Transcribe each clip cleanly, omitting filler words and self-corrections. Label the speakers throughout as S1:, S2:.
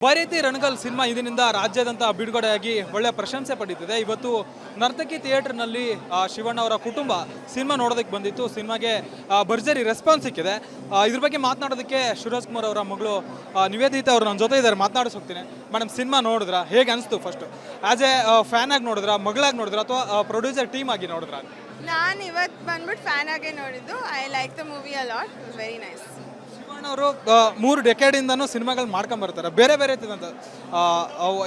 S1: Bharati Ranagal cinema ಇಂದಿನಿಂದ ರಾಜ್ಯಾದ್ಯಂತ ಬಿಡುಗಡೆಯಾಗಿ ಒಳ್ಳೆ ಪ್ರಶಂಸೆ ಪಡೀತಿದೆ. ಇವತ್ತು ನರ್ತಕಿ ಥಿಯೇಟರ್ನಲ್ಲಿ ಶಿವಣ್ಣ ಅವರ ಕುಟುಂಬ ಸಿನಿಮಾ ನೋಡೋದಕ್ಕೆ ಬಂದಿತ್ತು. ಸಿನಿಮಾಗೆ ಭರ್ಜರಿ ರೆಸ್ಪಾನ್ಸ್ ಸಿಕ್ಕಿದೆ. ಇದ್ರ ಬಗ್ಗೆ ಮಾತನಾಡೋದಕ್ಕೆ ಶಿವರಾಜ್ ಕುಮಾರ್ ಅವರ ಮಗಳು ನಿವೇದಿತಾ ಅವರು ನನ್ನ ಜೊತೆ ಇದ್ದಾರೆ. ಮಾತನಾಡಿಸಿ ಹೋಗ್ತೀನಿ. ಮೇಡಮ್, ಸಿನಿಮಾ ನೋಡಿದ್ರಾ? ಹೇಗೆ ಅನಿಸ್ತು? ಫಸ್ಟ್ ಆಸ್ ಎ ಫ್ಯಾನ್ ಆಗಿ ನೋಡಿದ್ರಾ, ಮಗಳಾಗಿ ನೋಡಿದ್ರಾ, ಅಥವಾ ಪ್ರೊಡ್ಯೂಸರ್ ಟೀಮ್ ಆಗಿ ನೋಡಿದ್ರಾ?
S2: ನಾನು ಇವತ್ತು ಬಂದ್ಬಿಟ್ಟು ಫ್ಯಾನ್ ಆಗೇ ನೋಡಿದ್ದು. I like the movie a lot. It was very nice.
S1: ಅವರು 3 ಡೆಕೆಡಿಂದನೂ ಸಿನಿಮಾಗಳು ಮಾಡ್ಕೊಂಡು ಬರ್ತಾರೆ. ಬೇರೆ ಬೇರೆ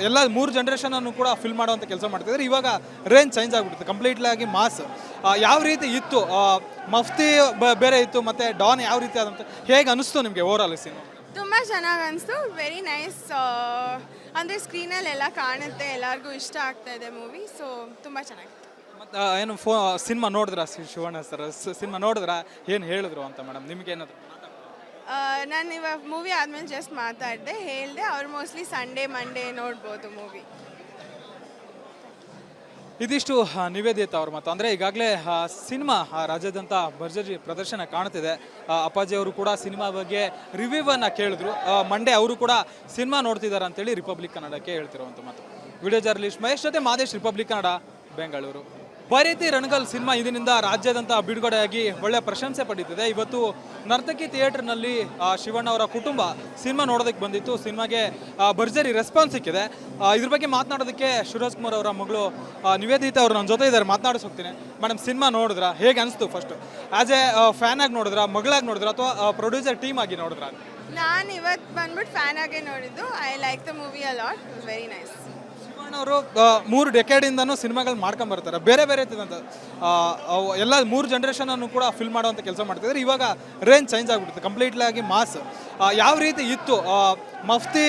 S1: ಎಲ್ಲ 3 ಜನರೇಷನ್ ಅನ್ನು ಕೂಡ ಫಿಲ್ ಮಾಡುವಂಥ ಕೆಲಸ ಮಾಡ್ತಿದ್ದಾರೆ. ಇವಾಗ ರೇಂಜ್ ಚೇಂಜ್ ಆಗಿಬಿಡುತ್ತೆ, ಕಂಪ್ಲೀಟ್ಲಿ ಆಗಿ ಮಾಸ್. ಯಾವ ರೀತಿ ಇತ್ತು? ಮಫ್ತಿ ಬೇರೆ ಇತ್ತು, ಮತ್ತು ಡಾನ್ ಯಾವ ರೀತಿ ಆದಂತ ಹೇಗೆ ಅನಿಸ್ತು ನಿಮಗೆ ಓವರಾಲ್ ಸಿನಿಮಾ?
S2: ತುಂಬ ಚೆನ್ನಾಗಿ ಅನಿಸ್ತು. Very nice. ಅಂದರೆ ಸ್ಕ್ರೀನಲ್ಲಿ ಎಲ್ಲ ಕಾಣುತ್ತೆ, ಎಲ್ಲರಿಗೂ ಇಷ್ಟ ಆಗ್ತಾ ಇದೆ ಮೂವಿ. ಸೊ ತುಂಬ ಚೆನ್ನಾಗಿತ್ತು.
S1: ಮತ್ತು ಏನು ಸಿನಿಮಾ ನೋಡಿದ್ರಾ? ಶಿವಣ್ಣ ಸರ್ ಸಿನಿಮಾ ನೋಡಿದ್ರಾ? ಏನು ಹೇಳಿದ್ರು ಅಂತ ಮೇಡಮ್ ನಿಮಗೇನಾದ್ರು?
S2: ನಾನು ಇವಾಗ ಮೂವಿ ಆದಮೇಲೆ ಜಸ್ಟ್ ಮಾತಾಡಿದೆ, ಹೇಳಿದೆ. ಅವ್ರು ಮೋಸ್ಟ್ಲಿ ಸಂಡೇ ಮಂಡೇ ನೋಡ್ಬೋದು ಮೂವಿ.
S1: ಇದಿಷ್ಟು ನಿವೇದಿತಾ ಅವ್ರ ಮಾತು. ಅಂದರೆ ಈಗಾಗಲೇ ಸಿನಿಮಾ ರಾಜ್ಯಾದ್ಯಂತ ಭರ್ಜರಿ ಪ್ರದರ್ಶನ ಕಾಣ್ತಿದೆ. ಅಪ್ಪಾಜಿ ಅವರು ಕೂಡ ಸಿನಿಮಾ ಬಗ್ಗೆ ರಿವ್ಯೂವನ್ನು ಕೇಳಿದ್ರು. ಮಂಡೇ ಅವರು ಕೂಡ ಸಿನಿಮಾ ನೋಡ್ತಿದ್ದಾರೆ ಅಂತೇಳಿ ರಿಪಬ್ಲಿಕ್ ಕನ್ನಡಕ್ಕೆ ಹೇಳ್ತಿರುವಂಥ ಮಾತು. ವಿಡಿಯೋ ಜರ್ನಲಿಸ್ಟ್ ಮಹೇಶ್ ಜೊತೆ ಮಾದೇಶ್, ರಿಪಬ್ಲಿಕ್ ಕನ್ನಡ, ಬೆಂಗಳೂರು. ಭಾರತಿ ರಣಗಲ್ ಸಿನಿಮಾ ಇಂದಿನಿಂದ ರಾಜ್ಯಾದ್ಯಂತ ಬಿಡುಗಡೆಯಾಗಿ ಒಳ್ಳೆ ಪ್ರಶಂಸೆ ಪಡೀತಿದೆ. ಇವತ್ತು ನರ್ತಕಿ ಥಿಯೇಟರ್ನಲ್ಲಿ ಶಿವಣ್ಣ ಅವರ ಕುಟುಂಬ ಸಿನಿಮಾ ನೋಡೋದಕ್ಕೆ ಬಂದಿತ್ತು. ಸಿನಿಮಾಗೆ ಭರ್ಜರಿ ರೆಸ್ಪಾನ್ಸ್ ಸಿಕ್ಕಿದೆ. ಇದ್ರ ಬಗ್ಗೆ ಮಾತನಾಡೋದಕ್ಕೆ ಶಿವರಾಜ್ ಕುಮಾರ್ ಅವರ ಮಗಳು ನಿವೇದಿತಾ ಅವರು ನನ್ನ ಜೊತೆ ಇದ್ದಾರೆ. ಮಾತನಾಡಿಸಿ ಹೋಗ್ತೀನಿ. ಮೇಡಮ್, ಸಿನಿಮಾ ನೋಡಿದ್ರಾ? ಹೇಗೆ ಅನಿಸ್ತು? ಫಸ್ಟ್ ಆಸ್ ಎ ಫ್ಯಾನ್ ಆಗಿ ನೋಡಿದ್ರಾ, ಮಗಳಾಗಿ ನೋಡಿದ್ರಾ, ಅಥವಾ ಪ್ರೊಡ್ಯೂಸರ್ ಟೀಮ್ ಆಗಿ ನೋಡಿದ್ರಾ?
S2: ನಾನು ಇವತ್ತು ಬಂದ್ಬಿಟ್ಟು ಫ್ಯಾನ್ ಆಗೇ ನೋಡಿದ್ದು. I like the movie a lot. It was very nice.
S1: ಅವರು 3 ಡೆಕೆಡಿಂದನೂ ಸಿನಿಮಾಗಳು ಮಾಡ್ಕೊಂಡು ಬರ್ತಾರೆ. ಬೇರೆ ಬೇರೆ ಎಲ್ಲ 3 ಜನರೇಷನ್ ಅನ್ನು ಕೂಡ ಫಿಲ್ ಮಾಡುವಂಥ ಕೆಲಸ ಮಾಡ್ತಿದ್ದಾರೆ. ಇವಾಗ ರೇಂಜ್ ಚೇಂಜ್ ಆಗಿಬಿಡುತ್ತೆ, ಕಂಪ್ಲೀಟ್ಲಿ ಆಗಿ ಮಾಸ್. ಯಾವ ರೀತಿ ಇತ್ತು? ಮಫ್ತಿ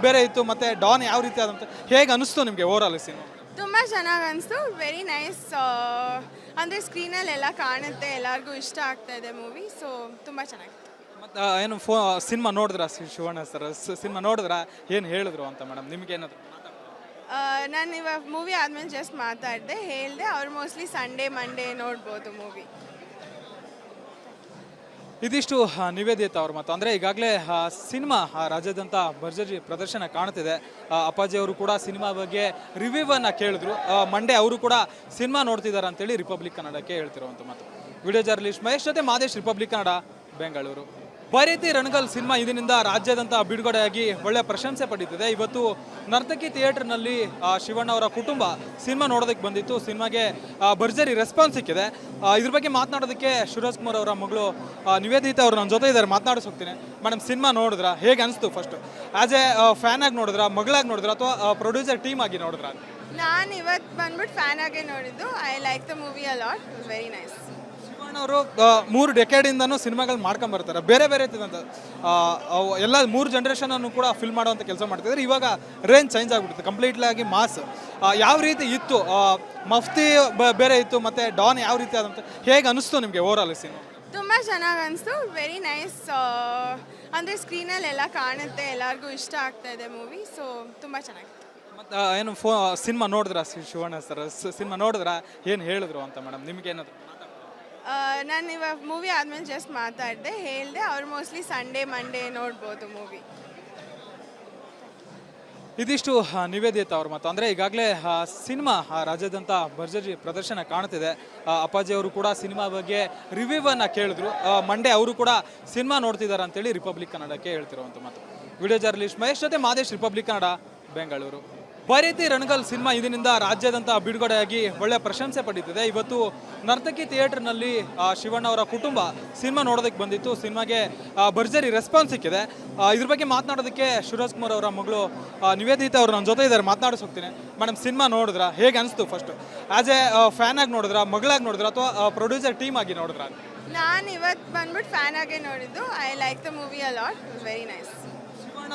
S1: ಬೇರೆ ಇತ್ತು, ಮತ್ತು ಡಾನ್ ಯಾವ ರೀತಿ ಆದಂತ ಹೇಗೆ ಅನಿಸ್ತು ನಿಮಗೆ ಓವರಾಲ್ ಸಿನಿಮಾ?
S2: ತುಂಬ ಚೆನ್ನಾಗಿ ಅನಿಸ್ತು. Very nice. ಅಂದರೆ ಸ್ಕ್ರೀನಲ್ಲಿ ಎಲ್ಲ ಕಾಣುತ್ತೆ, ಎಲ್ಲರಿಗೂ ಇಷ್ಟ ಆಗ್ತಾ ಇದೆ ಮೂವಿ. ಸೊ ತುಂಬ ಚೆನ್ನಾಗಿತ್ತು.
S1: ಮತ್ತು ಏನು ಸಿನಿಮಾ ನೋಡಿದ್ರಾ? ಶಿವಣ್ಣ ಸರ್ ಸಿನಿಮಾ ನೋಡಿದ್ರಾ? ಏನು ಹೇಳಿದ್ರು ಅಂತ ಮೇಡಮ್ ನಿಮಗೇನಾದ್ರು?
S2: ನಾನು ಇವಾಗ ಮೂವಿ ಆದಮೇಲೆ ಜಸ್ಟ್ ಮಾತಾಡಿದೆ, ಹೇಳಿದೆ. ಅವ್ರು ಮೋಸ್ಟ್ಲಿ ಸಂಡೇ ಮಂಡೇ ನೋಡ್ಬೋದು ಮೂವಿ.
S1: ಇದಿಷ್ಟು ನಿವೇದಿತಾ ಅವ್ರ ಮಾತು. ಅಂದರೆ ಈಗಾಗಲೇ ಸಿನಿಮಾ ರಾಜ್ಯಾದ್ಯಂತ ಭರ್ಜರಿ ಪ್ರದರ್ಶನ ಕಾಣ್ತಿದೆ. ಅಪ್ಪಾಜಿ ಅವರು ಕೂಡ ಸಿನಿಮಾ ಬಗ್ಗೆ ರಿವ್ಯೂವನ್ನು ಕೇಳಿದ್ರು. ಮಂಡೇ ಅವರು ಕೂಡ ಸಿನಿಮಾ ನೋಡ್ತಿದ್ದಾರೆ ಅಂತೇಳಿ ರಿಪಬ್ಲಿಕ್ ಕನ್ನಡಕ್ಕೆ ಹೇಳ್ತಿರುವಂಥ ಮಾತು. ವಿಡಿಯೋ ಜರ್ನಲಿಸ್ಟ್ ಮಹೇಶ್ ಜೊತೆ ಮಾದೇಶ್, ರಿಪಬ್ಲಿಕ್ ಕನ್ನಡ, ಬೆಂಗಳೂರು. ಭಾರತಿ ರಣಗಲ್ ಸಿನಿಮಾ ಇಂದಿನಿಂದ ರಾಜ್ಯಾದ್ಯಂತ ಬಿಡುಗಡೆಯಾಗಿ ಒಳ್ಳೆ ಪ್ರಶಂಸೆ ಪಡೀತಿದೆ. ಇವತ್ತು ನರ್ತಕಿ ಥಿಯೇಟರ್ನಲ್ಲಿ ಶಿವಣ್ಣ ಅವರ ಕುಟುಂಬ ಸಿನಿಮಾ ನೋಡೋದಕ್ಕೆ ಬಂದಿತ್ತು. ಸಿನಿಮಾಗೆ ಭರ್ಜರಿ ರೆಸ್ಪಾನ್ಸ್ ಸಿಕ್ಕಿದೆ. ಇದ್ರ ಬಗ್ಗೆ ಮಾತನಾಡೋದಕ್ಕೆ ಶಿವರಾಜ್ ಕುಮಾರ್ ಅವರ ಮಗಳು ನಿವೇದಿತಾ ಅವರು ನನ್ನ ಜೊತೆ ಇದ್ದಾರೆ. ಮಾತನಾಡಿಸಿ ಹೋಗ್ತೀನಿ. ಮೇಡಮ್, ಸಿನಿಮಾ ನೋಡಿದ್ರಾ? ಹೇಗೆ ಅನಿಸ್ತು? ಫಸ್ಟ್ ಆಸ್ ಎ ಫ್ಯಾನ್ ಆಗಿ ನೋಡಿದ್ರಾ, ಮಗಳಾಗಿ ನೋಡಿದ್ರಾ, ಅಥವಾ ಪ್ರೊಡ್ಯೂಸರ್ ಟೀಮ್ ಆಗಿ ನೋಡಿದ್ರಾ?
S2: ನಾನು ಇವತ್ತು ಬಂದ್ಬಿಟ್ಟು ಫ್ಯಾನ್ ಆಗೇ ನೋಡಿದ್ದು. I like the movie a lot. It was very nice.
S1: ಅವರು 3 ಡೆಕೆಡಿಂದನೂ ಸಿನಿಮಾಗಳು ಮಾಡ್ಕೊಂಡು ಬರ್ತಾರೆ. ಬೇರೆ ಬೇರೆ ಎಲ್ಲ 3 ಜನರೇಷನ್ ಅನ್ನು ಕೂಡ ಫಿಲ್ ಮಾಡುವಂಥ ಕೆಲಸ ಮಾಡ್ತಿದ್ದಾರೆ. ಇವಾಗ ರೇಂಜ್ ಚೇಂಜ್ ಆಗಿಬಿಡುತ್ತೆ, ಕಂಪ್ಲೀಟ್ಲಿ ಆಗಿ ಮಾಸ್. ಯಾವ ರೀತಿ ಇತ್ತು? ಮಫ್ತಿ ಬೇರೆ ಇತ್ತು, ಮತ್ತು ಡಾನ್ ಯಾವ ರೀತಿ ಆದಂತ ಹೇಗೆ ಅನಿಸ್ತು ನಿಮಗೆ ಓವರಾಲ್ ಸಿನಿಮಾ?
S2: ತುಂಬ ಚೆನ್ನಾಗಿ ಅನಿಸ್ತು. Very nice. ಅಂದರೆ ಸ್ಕ್ರೀನಲ್ಲಿ ಎಲ್ಲ ಕಾಣುತ್ತೆ, ಎಲ್ಲರಿಗೂ ಇಷ್ಟ ಆಗ್ತಾ ಇದೆ ಮೂವಿ. ಸೊ ತುಂಬ ಚೆನ್ನಾಗಿತ್ತು.
S1: ಮತ್ತು ಏನು ಸಿನಿಮಾ ನೋಡಿದ್ರಾ? ಶಿವಣ್ಣ ಸರ್ ಸಿನಿಮಾ ನೋಡಿದ್ರಾ? ಏನು ಹೇಳಿದ್ರು ಅಂತ ಮೇಡಮ್ ನಿಮಗೇನಾದ್ರು?
S2: ನಾನು ಇವಾಗ ಮೂವಿ ಆದಮೇಲೆ ಜಸ್ಟ್ ಮಾತಾಡಿದೆ, ಹೇಳಿದೆ. ಅವ್ರು ಮೋಸ್ಟ್ಲಿ ಸಂಡೇ ಮಂಡೇ ನೋಡ್ಬೋದು ಮೂವಿ.
S1: ಇದಿಷ್ಟು ನಿವೇದಿತಾ ಅವ್ರ ಮಾತು. ಅಂದರೆ ಈಗಾಗಲೇ ಸಿನಿಮಾ ರಾಜ್ಯಾದ್ಯಂತ ಭರ್ಜರಿ ಪ್ರದರ್ಶನ ಕಾಣ್ತಿದೆ. ಅಪ್ಪಾಜಿ ಅವರು ಕೂಡ ಸಿನಿಮಾ ಬಗ್ಗೆ ರಿವ್ಯೂವನ್ನು ಕೇಳಿದ್ರು. ಮಂಡೇ ಅವರು ಕೂಡ ಸಿನಿಮಾ ನೋಡ್ತಿದ್ದಾರೆ ಅಂತೇಳಿ ರಿಪಬ್ಲಿಕ್ ಕನ್ನಡಕ್ಕೆ ಹೇಳ್ತಿರುವಂಥ ಮಾತು. ವಿಡಿಯೋ ಜರ್ನಲಿಸ್ಟ್ ಮಹೇಶ್ ಜೊತೆ ಮಾದೇಶ್, ರಿಪಬ್ಲಿಕ್ ಕನ್ನಡ, ಬೆಂಗಳೂರು. ಭಾರತಿ ರಣಗಲ್ ಸಿನಿಮಾ ಇಂದಿನಿಂದ ರಾಜ್ಯಾದ್ಯಂತ ಬಿಡುಗಡೆಯಾಗಿ ಒಳ್ಳೆ ಪ್ರಶಂಸೆ ಪಡೀತಿದೆ. ಇವತ್ತು ನರ್ತಕಿ ಥಿಯೇಟರ್ನಲ್ಲಿ ಶಿವಣ್ಣ ಅವರ ಕುಟುಂಬ ಸಿನಿಮಾ ನೋಡೋದಕ್ಕೆ ಬಂದಿತ್ತು. ಸಿನಿಮಾಗೆ ಭರ್ಜರಿ ರೆಸ್ಪಾನ್ಸ್ ಸಿಕ್ಕಿದೆ. ಇದ್ರ ಬಗ್ಗೆ ಮಾತನಾಡೋದಕ್ಕೆ ಶಿವರಾಜ್ ಕುಮಾರ್ ಅವರ ಮಗಳು ನಿವೇದಿತಾ ಅವರು ನನ್ನ ಜೊತೆ ಇದ್ದಾರೆ. ಮಾತನಾಡಿಸಿ ಹೋಗ್ತೀನಿ. ಮೇಡಮ್, ಸಿನಿಮಾ ನೋಡಿದ್ರಾ? ಹೇಗೆ ಅನಿಸ್ತು? ಫಸ್ಟ್ ಆಸ್ ಎ ಫ್ಯಾನ್ ಆಗಿ ನೋಡಿದ್ರಾ, ಮಗಳಾಗಿ ನೋಡಿದ್ರಾ, ಅಥವಾ ಪ್ರೊಡ್ಯೂಸರ್ ಟೀಮ್ ಆಗಿ ನೋಡಿದ್ರಾ?
S2: ನಾನು ಇವತ್ತು ಬಂದ್ಬಿಟ್ಟು ಫ್ಯಾನ್ ಆಗೇ ನೋಡಿದ್ದು. I like the movie a lot. It was very nice.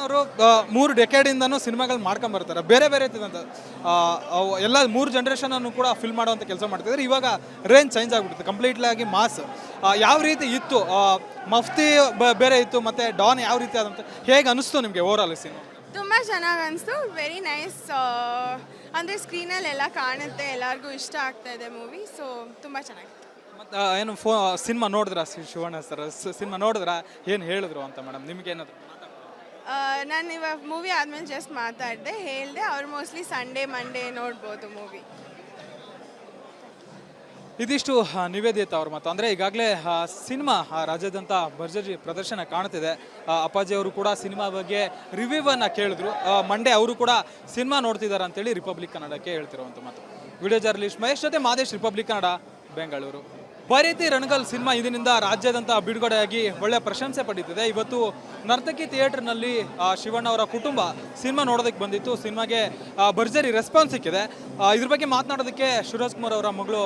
S1: ಅವರು 3 ಡೆಕೆಡಿಂದನೂ ಸಿನಿಮಾಗಳು ಮಾಡ್ಕೊಂಡು ಬರ್ತಾರೆ. ಬೇರೆ ಬೇರೆ ಎಲ್ಲ 3 ಜನರೇಷನ್ ಅನ್ನು ಕೂಡ ಫಿಲ್ ಮಾಡುವಂಥ ಕೆಲಸ ಮಾಡ್ತಿದ್ದಾರೆ. ಇವಾಗ ರೇಂಜ್ ಚೇಂಜ್ ಆಗಿಬಿಡುತ್ತೆ, ಕಂಪ್ಲೀಟ್ಲಿ ಆಗಿ ಮಾಸ್. ಯಾವ ರೀತಿ ಇತ್ತು? ಮಫ್ತಿ ಬೇರೆ ಇತ್ತು, ಮತ್ತು ಡಾನ್ ಯಾವ ರೀತಿ ಆದಂತ ಹೇಗೆ ಅನಿಸ್ತು ನಿಮಗೆ ಓವರಾಲ್ ಸಿನಿಮಾ?
S2: ತುಂಬ ಚೆನ್ನಾಗಿ ಅನಿಸ್ತು. Very nice. ಅಂದರೆ ಸ್ಕ್ರೀನಲ್ಲಿ ಎಲ್ಲ ಕಾಣುತ್ತೆ, ಎಲ್ಲರಿಗೂ ಇಷ್ಟ ಆಗ್ತಾ ಇದೆ ಮೂವಿ. ಸೊ ತುಂಬ ಚೆನ್ನಾಗಿತ್ತು.
S1: ಮತ್ತು ಏನು ಸಿನಿಮಾ ನೋಡಿದ್ರಾ? ಶಿವಣ್ಣ ಸರ್ ಸಿನಿಮಾ ನೋಡಿದ್ರಾ? ಏನು ಹೇಳಿದ್ರು ಅಂತ ಮೇಡಮ್ ನಿಮಗೇನಾದ್ರು?
S2: ನಾನು ಇವಾಗ ಮೂವಿ ಆದಮೇಲೆ ಜಸ್ಟ್ ಮಾತಾಡಿದೆ ಹೇಳಿದೆ ಅವ್ರು ಮೋಸ್ಟ್ಲಿ ಸಂಡೇ ಮಂಡೇ ನೋಡ್ಬೋದು ಮೂವಿ.
S1: ಇದಿಷ್ಟು ನಿವೇದಿತ ಅವ್ರ ಮಾತು. ಅಂದರೆ ಈಗಾಗಲೇ ಸಿನಿಮಾ ರಾಜ್ಯಾದ್ಯಂತ ಭರ್ಜರಿ ಪ್ರದರ್ಶನ ಕಾಣ್ತಿದೆ. ಅಪ್ಪಾಜಿ ಅವರು ಕೂಡ ಸಿನಿಮಾ ಬಗ್ಗೆ ರಿವ್ಯೂವನ್ನು ಕೇಳಿದ್ರು. ಮಂಡೇ ಅವರು ಕೂಡ ಸಿನಿಮಾ ನೋಡ್ತಿದ್ದಾರೆ ಅಂತೇಳಿ ರಿಪಬ್ಲಿಕ್ ಕನ್ನಡಕ್ಕೆ ಹೇಳ್ತಿರುವಂಥ ಮಾತು. ವಿಡಿಯೋ ಜರ್ನಲಿಸ್ಟ್ ಮಹೇಶ್ ಜೊತೆ ಮಾದೇಶ್, ರಿಪಬ್ಲಿಕ್ ಕನ್ನಡ, ಬೆಂಗಳೂರು. ಬೈರತಿ ರಣಗಲ್ ಸಿನಿಮಾ ಇದರಿಂದ ರಾಜ್ಯಾದ್ಯಂತ ಬಿಡುಗಡೆಯಾಗಿ ಒಳ್ಳೆಯ ಪ್ರಶಂಸೆ ಪಡೀತಿದೆ. ಇವತ್ತು ನರ್ತಕಿ ಥಿಯೇಟರ್ನಲ್ಲಿ ಶಿವಣ್ಣ ಅವರ ಕುಟುಂಬ ಸಿನಿಮಾ ನೋಡೋದಕ್ಕೆ ಬಂದಿತ್ತು. ಸಿನಿಮಾಗೆ ಭರ್ಜರಿ ರೆಸ್ಪಾನ್ಸ್ ಸಿಕ್ಕಿದೆ. ಇದ್ರ ಬಗ್ಗೆ ಮಾತನಾಡೋದಕ್ಕೆ ಶಿವರಾಜ್ ಕುಮಾರ್ ಅವರ ಮಗಳು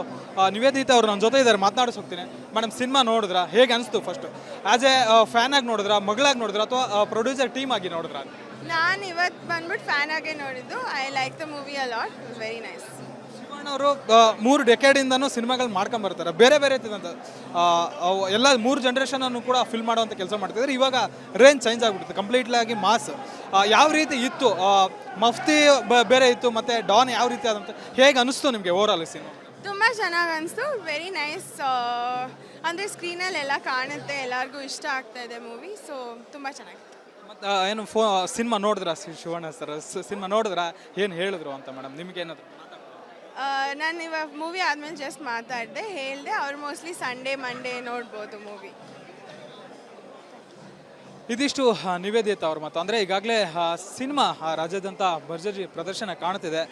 S1: ನಿವೇದಿತಾ ಅವರು ನನ್ನ ಜೊತೆ ಇದ್ದಾರೆ. ಮಾತನಾಡಿಸ್ ಹೋಗ್ತೀನಿ. ಮೇಡಮ್, ಸಿನಿಮಾ ನೋಡಿದ್ರಾ? ಹೇಗೆ ಅನಿಸ್ತು? ಫಸ್ಟ್ ಆ್ಯಸ್ ಎ ಫ್ಯಾನ್ ಆಗಿ ನೋಡಿದ್ರಾ, ಮಗಳಾಗಿ ನೋಡಿದ್ರಾ, ಅಥವಾ ಪ್ರೊಡ್ಯೂಸರ್ ಟೀಮ್ ಆಗಿ ನೋಡಿದ್ರಾ?
S2: ನಾನು ಇವತ್ತು ಬಂದ್ಬಿಟ್ಟು ಫ್ಯಾನ್ ಆಗೇ ನೋಡಿದ್ದು. I like the movie a lot. It was very nice.
S1: ಅವರು 3 ಡೆಕೆಡಿಂದನೂ ಸಿನಿಮಾಗಳು ಮಾಡ್ಕೊಂಬರ್ತಾರೆ. ಬೇರೆ ಬೇರೆ ಇರ್ತದಂತ ಎಲ್ಲ 3 ಜನ್ರೇಷನನ್ನು ಕೂಡ ಫಿಲ್ ಮಾಡುವಂಥ ಕೆಲಸ ಮಾಡ್ತಿದ್ದಾರೆ. ಇವಾಗ ರೇಂಜ್ ಚೇಂಜ್ ಆಗಿಬಿಡುತ್ತೆ ಕಂಪ್ಲೀಟ್ಲಿ ಆಗಿ. ಮಾಸ್ ಯಾವ ರೀತಿ ಇತ್ತು, ಮಫ್ತಿ ಬೇರೆ ಇತ್ತು, ಮತ್ತು ಡಾನ್ ಯಾವ ರೀತಿ ಆದಂತ ಹೇಗೆ ಅನಿಸ್ತು ನಿಮಗೆ ಓವರಾಲ್ ಸಿನಿಮಾ?
S2: ತುಂಬ ಚೆನ್ನಾಗಿ ಅನಿಸ್ತು. Very nice. ಅಂದರೆ ಸ್ಕ್ರೀನಲ್ಲೆಲ್ಲ ಕಾಣುತ್ತೆ, ಎಲ್ಲರಿಗೂ ಇಷ್ಟ ಆಗ್ತಾ ಇದೆ ಮೂವಿ. ಸೊ ತುಂಬ ಚೆನ್ನಾಗಿತ್ತು.
S1: ಮತ್ತು ಏನು ಸಿನಿಮಾ ನೋಡಿದ್ರಾ? ಶಿವಣ್ಣ ಸರ್ ಸಿನಿಮಾ ನೋಡಿದ್ರಾ? ಏನು ಹೇಳಿದ್ರು ಅಂತ ಮೇಡಮ್ ನಿಮಗೆ ಏನಾದ್ರು?
S2: ನಾನು ಇವಾಗ ಮೂವಿ ಆದಮೇಲೆ ಜಸ್ಟ್ ಮಾತಾಡಿದೆ ಹೇಳಿದೆ ಅವ್ರು ಮೋಸ್ಟ್ಲಿ ಸಂಡೇ ಮಂಡೇ ನೋಡ್ಬೋದು ಮೂವಿ.
S1: ಇದಿಷ್ಟು ನಿವೇದಿತ ಅವ್ರ ಮಾತು. ಅಂದರೆ ಈಗಾಗಲೇ ಸಿನಿಮಾ ರಾಜ್ಯಾದ್ಯಂತ ಭರ್ಜರಿ ಪ್ರದರ್ಶನ ಕಾಣ್ತಿದೆ.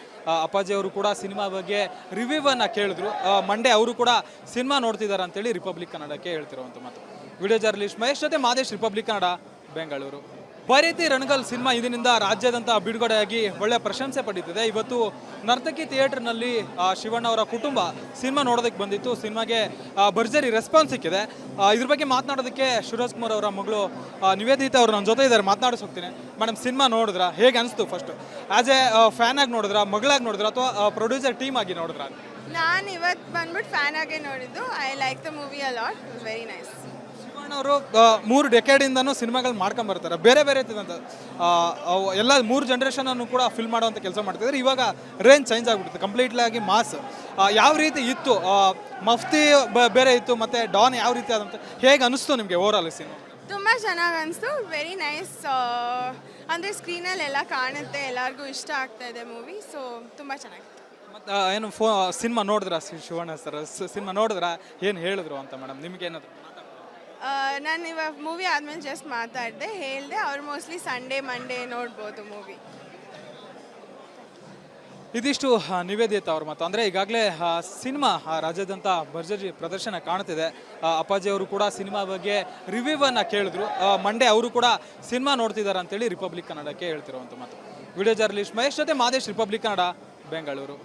S1: ಅಪ್ಪಾಜಿ ಅವರು ಕೂಡ ಸಿನಿಮಾ ಬಗ್ಗೆ ರಿವ್ಯೂವನ್ನು ಕೇಳಿದ್ರು. ಮಂಡೇ ಅವರು ಕೂಡ ಸಿನಿಮಾ ನೋಡ್ತಿದ್ದಾರೆ ಅಂತೇಳಿ ರಿಪಬ್ಲಿಕ್ ಕನ್ನಡಕ್ಕೆ ಹೇಳ್ತಿರುವಂಥ ಮಾತು. ವಿಡಿಯೋ ಜರ್ನಲಿಸ್ಟ್ ಮಹೇಶ್ ಜೊತೆ ಮಾದೇಶ್, ರಿಪಬ್ಲಿಕ್ ಕನ್ನಡ, ಬೆಂಗಳೂರು. ಬೈರತಿ ರಣಗಲ್ ಸಿನಿಮಾ ಇದರಿಂದ ರಾಜ್ಯಾದ್ಯಂತ ಬಿಡುಗಡೆಯಾಗಿ ಒಳ್ಳೆಯ ಪ್ರಶಂಸೆ ಪಡೀತಿದೆ. ಇವತ್ತು ನರ್ತಕಿ ಥಿಯೇಟರ್ನಲ್ಲಿ ಶಿವಣ್ಣ ಅವರ ಕುಟುಂಬ ಸಿನಿಮಾ ನೋಡೋದಕ್ಕೆ ಬಂದಿತ್ತು. ಸಿನಿಮಾಗೆ ಭರ್ಜರಿ ರೆಸ್ಪಾನ್ಸ್ ಸಿಕ್ಕಿದೆ. ಇದ್ರ ಬಗ್ಗೆ ಮಾತನಾಡೋದಕ್ಕೆ ಶಿವರಾಜ್ ಕುಮಾರ್ ಅವರ ಮಗಳು ನಿವೇದಿತಾ ಅವರು ನನ್ನ ಜೊತೆ ಇದ್ದಾರೆ. ಮಾತನಾಡಿಸ್ ಹೋಗ್ತೀನಿ. ಮೇಡಮ್, ಸಿನಿಮಾ ನೋಡಿದ್ರಾ? ಹೇಗೆ ಅನಿಸ್ತು? ಫಸ್ಟ್ ಆ್ಯಸ್ ಎ ಫ್ಯಾನ್ ಆಗಿ ನೋಡಿದ್ರಾ, ಮಗಳಾಗಿ ನೋಡಿದ್ರಾ, ಅಥವಾ ಪ್ರೊಡ್ಯೂಸರ್ ಟೀಮ್ ಆಗಿ ನೋಡಿದ್ರಾ?
S2: ನಾನು ಇವತ್ತು ಬಂದ್ಬಿಟ್ಟು ಫ್ಯಾನ್ ಆಗೇ ನೋಡಿದ್ದು. I like the movie a lot. It was very nice.
S1: ಅವರು 3 ಡೆಕೆಡಿಂದನೂ ಸಿನಿಮಾಗಳು ಮಾಡ್ಕೊಂಬರ್ತಾರೆ. ಬೇರೆ ಬೇರೆ ಇರ್ತದಂತ ಎಲ್ಲ 3 ಜನ್ರೇಷನನ್ನು ಕೂಡ ಫಿಲ್ ಮಾಡುವಂಥ ಕೆಲಸ ಮಾಡ್ತಿದ್ದಾರೆ. ಇವಾಗ ರೇಂಜ್ ಚೇಂಜ್ ಆಗಿಬಿಡುತ್ತೆ ಕಂಪ್ಲೀಟ್ಲಿ ಆಗಿ. ಮಾಸ್ ಯಾವ ರೀತಿ ಇತ್ತು, ಮಫ್ತಿ ಬೇರೆ ಇತ್ತು, ಮತ್ತು ಡಾನ್ ಯಾವ ರೀತಿ ಆದಂತ ಹೇಗೆ ಅನಿಸ್ತು ನಿಮಗೆ ಓವರಾಲ್ ಸಿನಿಮಾ?
S2: ತುಂಬ ಚೆನ್ನಾಗಿ ಅನಿಸ್ತು. Very nice. ಅಂದರೆ ಸ್ಕ್ರೀನಲ್ಲೆಲ್ಲ ಕಾಣುತ್ತೆ, ಎಲ್ಲರಿಗೂ ಇಷ್ಟ ಆಗ್ತಾ ಇದೆ ಮೂವಿ. ಸೊ ತುಂಬ ಚೆನ್ನಾಗಿತ್ತು.
S1: ಮತ್ತು ಏನು ಸಿನಿಮಾ ನೋಡಿದ್ರಾ? ಶಿವಣ್ಣ ಸರ್ ಸಿನಿಮಾ ನೋಡಿದ್ರಾ? ಏನು ಹೇಳಿದ್ರು ಅಂತ ಮೇಡಮ್ ನಿಮಗೆ ಏನಾದ್ರು?
S2: ನಾನು ಇವಾಗ ಮೂವಿ ಆದಮೇಲೆ ಜಸ್ಟ್ ಮಾತಾಡಿದೆ ಹೇಳಿದೆ ಅವ್ರು ಮೋಸ್ಟ್ಲಿ ಸಂಡೇ ಮಂಡೇ ನೋಡ್ಬೋದು ಮೂವಿ.
S1: ಇದಿಷ್ಟು ನಿವೇದಿತ ಅವ್ರ ಮಾತು. ಅಂದರೆ ಈಗಾಗಲೇ ಸಿನಿಮಾ ರಾಜ್ಯಾದ್ಯಂತ ಭರ್ಜರಿ ಪ್ರದರ್ಶನ ಕಾಣ್ತಿದೆ. ಅಪ್ಪಾಜಿ ಅವರು ಕೂಡ ಸಿನಿಮಾ ಬಗ್ಗೆ ರಿವ್ಯೂವನ್ನು ಕೇಳಿದ್ರು. ಮಂಡೇ ಅವರು ಕೂಡ ಸಿನಿಮಾ ನೋಡ್ತಿದ್ದಾರೆ ಅಂತೇಳಿ ರಿಪಬ್ಲಿಕ್ ಕನ್ನಡಕ್ಕೆ ಹೇಳ್ತಿರುವಂಥ ಮಾತು. ವಿಡಿಯೋ ಜರ್ನಲಿಸ್ಟ್ ಮಹೇಶ್ ಜೊತೆ ಮಾದೇಶ್, ರಿಪಬ್ಲಿಕ್ ಕನ್ನಡ, ಬೆಂಗಳೂರು.